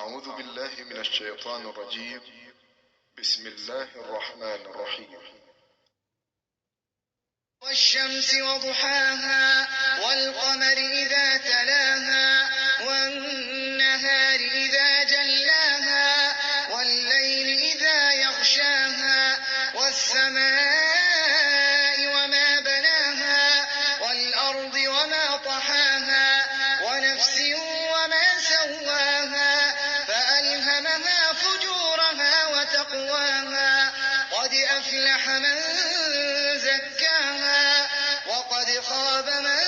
أعوذ بالله من الشيطان الرجيم. بسم الله الرحمن الرحيم. والشمس وضحاها والقمر إذا تلاها والنهار إذا جلاها والليل إذا يغشاها والسماء وما بناها والأرض وما طحاها ونفس وما سواها فألهمها فجورها وتقواها قد أفلح من زكاها وقد خاب من